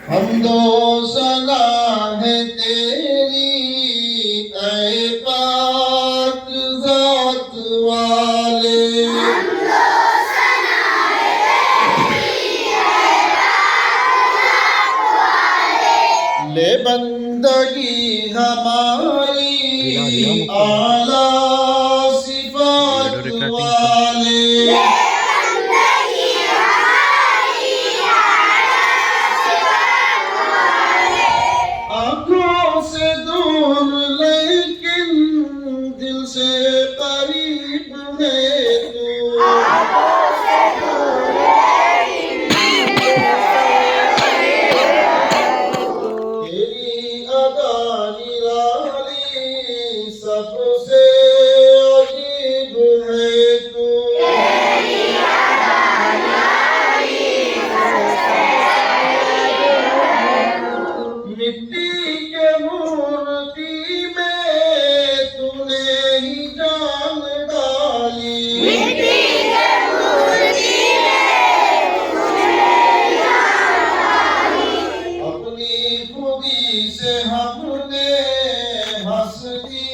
हमदो सना है तेरी ऐ पाक ज़ात वाले। हमदो सना है तेरी ऐ पाक ज़ात वाले। ले बंदगी हमारी आला सिफ़ात वाले। आँखों से दूर लेकिन दिल से करीब है तू। आँखों से दूर लेकिन दिल से करीब है तू। तेरी अदा निराली सबसे अजीब है तू। तेरी अदा निराली सबसे अजीब है तू। मिट्टी के मूर्ति में तूने ही जान डाली। मिट्टी के मूर्ति में तूने ही जान डाली। अपनी खुदी से हमने हस्ती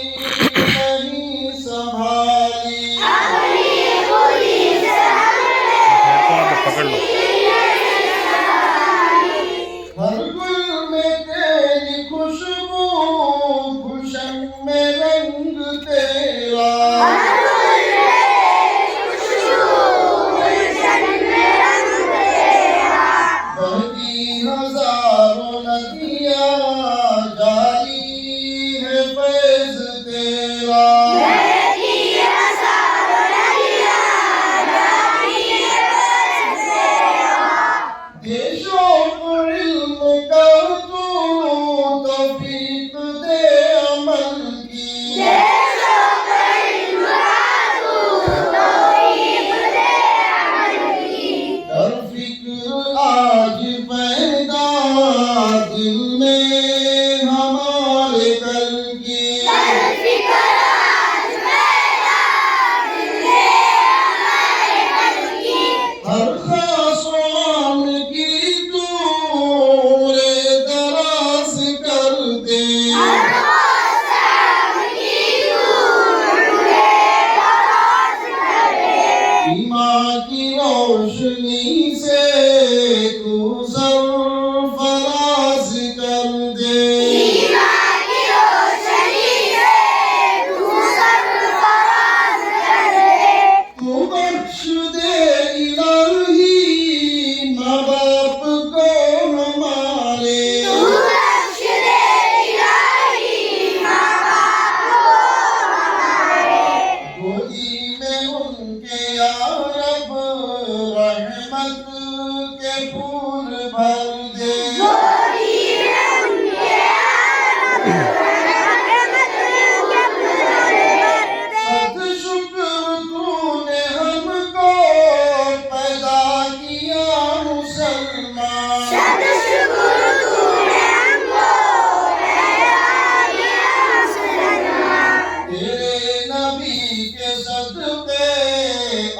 नहीं संभाली। अपनी खुदी से हमने पकड़ लो। हर गुल में तेरी खुशबू, गुलशन में रंग तेरा। हर गुल में खुशबू, गुलशन में रंग तेरा। बहती हजारों नदियाँ जारी है फैज़ तेरा। बहती हजारों नदियाँ जारी है फैज़ तेरा। देशों को इल्म कर तू तौफीक दे अमल की। देशों को इल्म कर तू तौफीक दे अमल की। कर फिक्र आज पैदा दिल में हमारे कल की। कर फिक्र आज पैदा दिल में हमारे कल की। हर खास आम की तू उम्रे दराज कर दे। हर खास आम की तू उम्रे दराज कर दे। ईमान की रोशनी से तू सरफराज कर दे। ईमान की रोशनी से तू सरफराज कर दे। तू बख्श दे इलाही माँ बाप को हमारे। तू बख्श दे इलाही माँ बाप को हमारे। गोदी में उनके या रब रहमत के फूल भर दे। गोदी में उनके या रब रहमत के फूल भर दे। सद शुक्र तूने हमको पैदा किया मुसलमान। सद शुक्र तूने हमको पैदा किया मुसलमान। तेरे नबी के सदक़े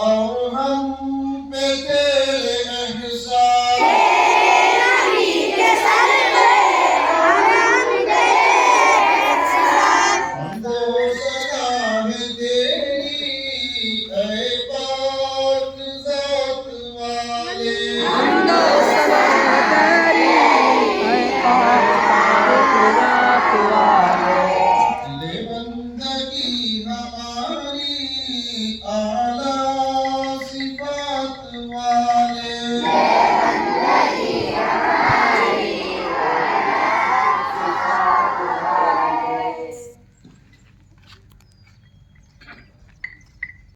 और हम पे तेरे एहसान। तेरे नबी के सदक़े और हम पे तेरे एहसान। हमदो सना है तेरी ऐ पाक ज़ात वाले। हमदो सना तेरी ऐ पाक ज़ात वाले। ले बंदगी हमारी आला